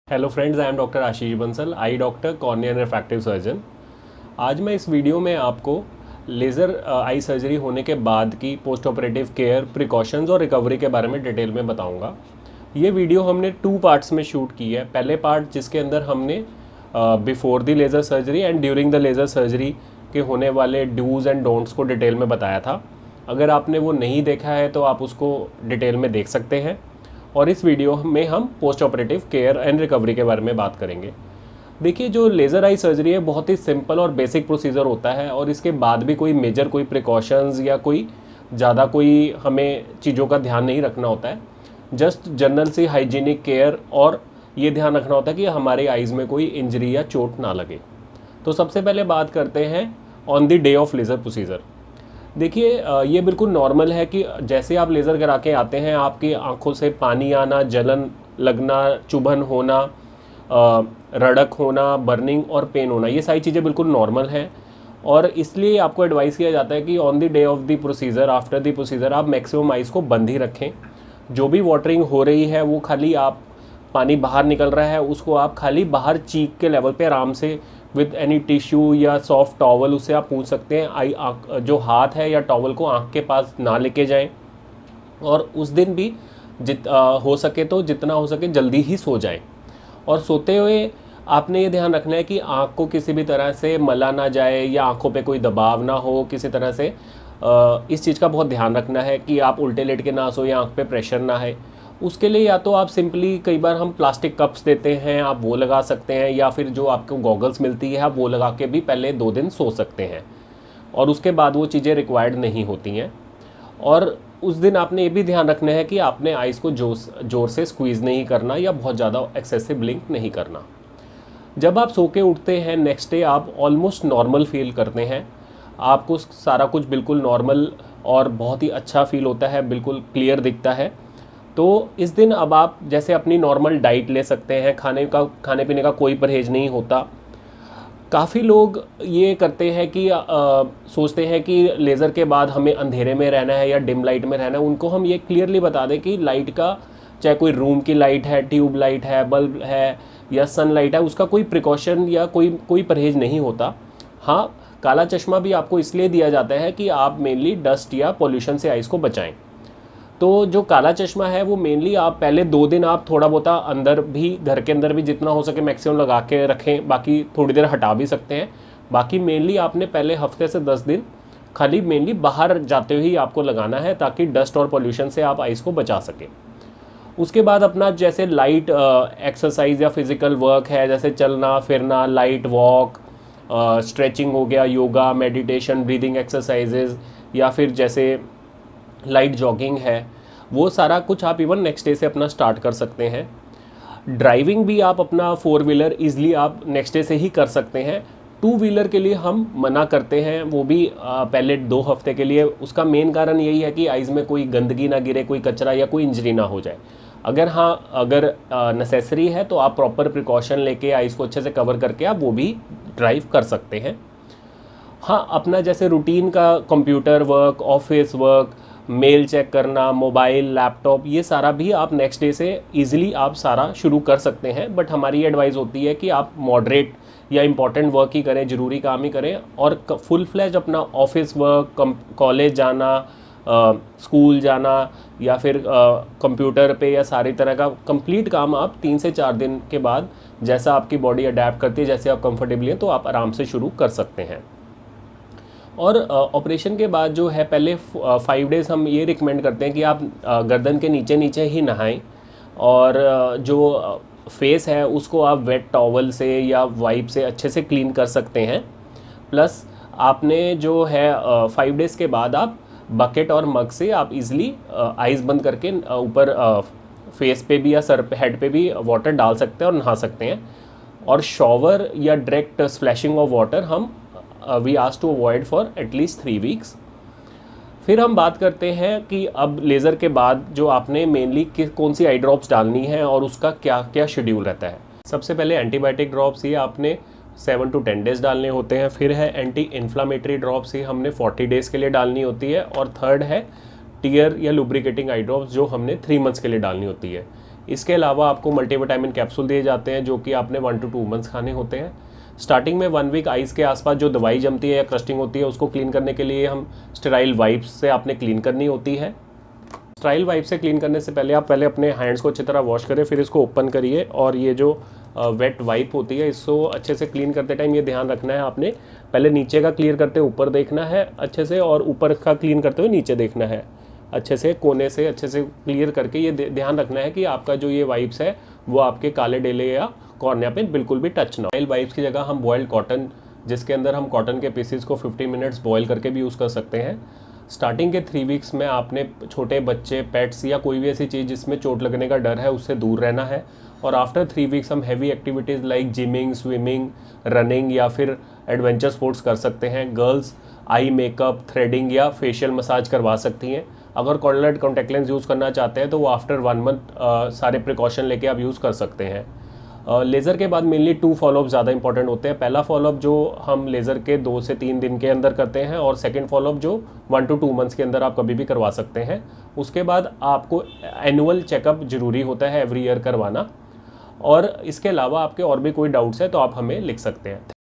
Hello friends, I am doctor Ashish Bansal, I doctor, cornea and refractive surgeon. आज मैं इस video में आपको लेज़र आई सर्जरी होने के बाद की पोस्ट ऑपरेटिव केयर, प्रिकॉशंस और रिकवरी के बारे में डिटेल में बताऊंगा। ये वीडियो हमने 2 पार्ट्स में शूट की है। पहले पार्ट जिसके अंदर हमने before the laser surgery and during the laser surgery के होने वाले डूज़ एंड डोंट्स को डिटेल में बताया था। अगर आपने वो नहीं देखा है तो आप उसको डिटेल में देख सकते हैं। और इस वीडियो में हम post operative care and recovery के बारे में बात करेंगे। देखिए, जो लेज़र आई सर्जरी है बहुत ही सिंपल और बेसिक प्रोसीजर होता है और इसके बाद भी कोई मेजर कोई प्रिकॉशंस या कोई ज़्यादा कोई हमें चीज़ों का ध्यान नहीं रखना होता है। जस्ट जनरल सी हाइजीनिक केयर और ये ध्यान रखना होता है कि हमारे आइज़ में कोई इंजरी या चोट ना लगे। तो सबसे पहले बात करते हैं on the day of laser procedure. देखिए, ये बिल्कुल नॉर्मल है कि जैसे आप लेज़र करा के आते हैं आपकी आंखों से पानी आना, जलन लगना, चुभन होना, रड़क होना, बर्निंग और पेन होना, ये सारी चीज़ें बिल्कुल नॉर्मल हैं। और इसलिए आपको एडवाइस किया जाता है कि on the day of the procedure, after the procedure, आप मैक्सिमम आइज़ को बंद ही रखें। जो भी वाटरिंग हो रही है वो खाली आप पानी बाहर निकल रहा है उसको आप खाली बाहर चीक के लेवल पे आराम से विद एनी टिश्यू या सॉफ्ट टॉवल उससे आप पूछ सकते हैं। जो हाथ है या टॉवल को आँख के पास ना लेके जाएं। और उस दिन भी हो सके तो जितना हो सके जल्दी ही सो जाएं। और सोते हुए आपने ये ध्यान रखना है कि आँख को किसी भी तरह से मला ना जाए या आँखों पे कोई दबाव ना हो किसी तरह से। इस चीज़ का बहुत ध्यान रखना है कि आप उल्टे लेट के ना सो या आँख पे प्रेशर ना है। उसके लिए या तो आप सिंपली, कई बार हम प्लास्टिक कप्स देते हैं, आप वो लगा सकते हैं, या फिर जो आपको गॉगल्स मिलती है आप वो लगा के भी पहले 2 दिन सो सकते हैं और उसके बाद वो चीज़ें रिक्वायर्ड नहीं होती हैं। और उस दिन आपने ये भी ध्यान रखना है कि आपने आइज़ को जोर से स्क्वीज़ नहीं करना या बहुत ज़्यादा एक्सेसिव ब्लिंक नहीं करना। जब आप सो के उठते हैं नेक्स्ट डे आप ऑलमोस्ट नॉर्मल फील करते हैं, आपको सारा कुछ बिल्कुल नॉर्मल और बहुत ही अच्छा फील होता है, बिल्कुल क्लियर दिखता है। तो इस दिन अब आप जैसे अपनी नॉर्मल डाइट ले सकते हैं, खाने पीने का कोई परहेज़ नहीं होता। काफ़ी लोग ये करते हैं कि सोचते हैं कि लेज़र के बाद हमें अंधेरे में रहना है या डिम लाइट में रहना है। उनको हम ये क्लियरली बता दें कि लाइट का, चाहे कोई रूम की लाइट है, ट्यूब लाइट है, बल्ब है या सन लाइट है, उसका कोई प्रिकॉशन या कोई परहेज़ नहीं होता। हाँ, काला चश्मा भी आपको इसलिए दिया जाता है कि आप मेनली डस्ट या पॉल्यूशन से आइज़ को बचाएं। तो जो काला चश्मा है वो मेनली आप पहले 2 दिन आप थोड़ा बहुत अंदर भी, घर के अंदर भी जितना हो सके मैक्सिमम लगा के रखें, बाकी थोड़ी देर हटा भी सकते हैं। बाकी मेनली आपने पहले हफ्ते से 10 दिन खाली मेनली बाहर जाते हुए ही आपको लगाना है ताकि डस्ट और पोल्यूशन से आप आइज़ को बचा सकें। उसके बाद अपना जैसे लाइट एक्सरसाइज या फिज़िकल वर्क है, जैसे चलना फिरना, लाइट वॉक, स्ट्रेचिंग हो गया, योगा, मेडिटेशन, ब्रीदिंग एक्सरसाइजेज, या फिर जैसे लाइट जॉगिंग है, वो सारा कुछ आप इवन नेक्स्ट डे से अपना स्टार्ट कर सकते हैं। ड्राइविंग भी आप अपना 4 व्हीलर ईज़िली आप नेक्स्ट डे से ही कर सकते हैं। 2 व्हीलर के लिए हम मना करते हैं, वो भी पहले 2 हफ्ते के लिए। उसका मेन कारण यही है कि आइज़ में कोई गंदगी ना गिरे, कोई कचरा या कोई इंजरी ना हो जाए। अगर नेसेसरी है तो आप प्रॉपर प्रिकॉशन लेके आइज़ को अच्छे से कवर करके आप वो भी ड्राइव कर सकते हैं। हाँ, अपना जैसे रूटीन का computer work, office work, mail check करना, मोबाइल, लैपटॉप, ये सारा भी आप नेक्स्ट डे से इजीली आप सारा शुरू कर सकते हैं। बट हमारी एडवाइस होती है कि आप मॉडरेट या इम्पॉर्टेंट वर्क ही करें, ज़रूरी काम ही करें। और फुल फ्लैज अपना ऑफिस वर्क, कॉलेज जाना, स्कूल जाना या फिर कंप्यूटर पे या सारी तरह का कंप्लीट काम आप 3 से 4 दिन के बाद, जैसा आपकी बॉडी अडेप्ट करती है, जैसे आप कंफर्टेबली हैं, तो आप आराम से शुरू कर सकते हैं। और ऑपरेशन के बाद जो है पहले 5 डेज़ हम ये रिकमेंड करते हैं कि आप गर्दन के नीचे नीचे ही नहाएं। और जो फेस है उसको आप वेट टॉवल से या वाइप से अच्छे से क्लीन कर सकते हैं। प्लस आपने जो है 5 डेज़ के बाद आप बकेट और मग से आप इजीली आइज़ बंद करके ऊपर फेस पे भी या सर पे, हेड पे भी वाटर डाल सकते हैं और नहा सकते हैं। और शॉवर या डायरेक्ट स्प्लैशिंग ऑफ वाटर हम we ask to avoid for at least 3 weeks. फिर हम बात करते हैं कि अब लेज़र के बाद जो आपने मेनली कौन सी आई ड्रॉप्स डालनी है और उसका क्या क्या शेड्यूल रहता है। सबसे पहले एंटीबायोटिक ड्रॉप्स ही आपने 7 to 10 डेज़ डालने होते हैं। फिर है एंटी इन्फ्लामेटरी ड्रॉप्स ही हमने 40 डेज़ के लिए डालनी होती है। और थर्ड है टीयर या लुब्रिकेटिंग आई ड्रॉप्स जो हमने 3 मंथ्स के लिए डालनी होती है। इसके अलावा आपको मल्टीविटामिन कैप्सूल दिए जाते हैं जो कि आपने 1 to 2 मंथ्स खाने होते हैं। स्टार्टिंग में 1 वीक आइज़ के आसपास जो दवाई जमती है या क्रस्टिंग होती है उसको क्लीन करने के लिए हम स्टेराइल वाइप्स से आपने क्लीन करनी होती है। स्टेराइल वाइप से क्लीन करने से पहले आप पहले अपने हैंड्स को अच्छी तरह वॉश करें, फिर इसको ओपन करिए और ये जो वेट वाइप होती है इसको अच्छे से क्लीन करते टाइम ये ध्यान रखना है, आपने पहले नीचे का क्लियर करते हुए ऊपर देखना है अच्छे से, और ऊपर का क्लीन करते हुए नीचे देखना है अच्छे से, कोने से अच्छे से क्लियर करके ये ध्यान रखना है कि आपका जो ये वाइप्स है वो आपके काले डेले या कॉर्निया पे बिल्कुल भी टच ना हो। स्टेराइल वाइप्स की जगह हम बॉइल्ड कॉटन, जिसके अंदर हम कॉटन के पीसीज को 50 मिनट्स बॉयल करके भी यूज़ कर सकते हैं। स्टार्टिंग के 3 वीक्स में आपने छोटे बच्चे, पेट्स या कोई भी ऐसी चीज़ जिसमें चोट लगने का डर है उससे दूर रहना है, और आफ्टर 3 वीक्स हम heavy activities like gymming, swimming, running या फिर एडवेंचर स्पोर्ट्स कर सकते हैं। गर्ल्स आई मेकअप, थ्रेडिंग या फेशियल मसाज करवा सकती हैं। अगर कॉर्नियल कॉन्टैक्ट लेंस यूज़ करना चाहते हैं तो वो आफ्टर 1 मंथ सारे प्रिकॉशन लेके आप यूज़ कर सकते हैं। लेज़र के बाद मेनली 2 फॉलोअप ज़्यादा इंपॉर्टेंट होते हैं। पहला फॉलोअप जो हम लेज़र के 2 से 3 दिन के अंदर करते हैं, और सेकंड फॉलोअप जो 1 to 2 मंथ्स के अंदर आप कभी भी करवा सकते हैं। उसके बाद आपको एनुअल चेकअप ज़रूरी होता है एवरी ईयर करवाना, और इसके अलावा आपके और भी कोई डाउट्स है तो आप हमें लिख सकते हैं।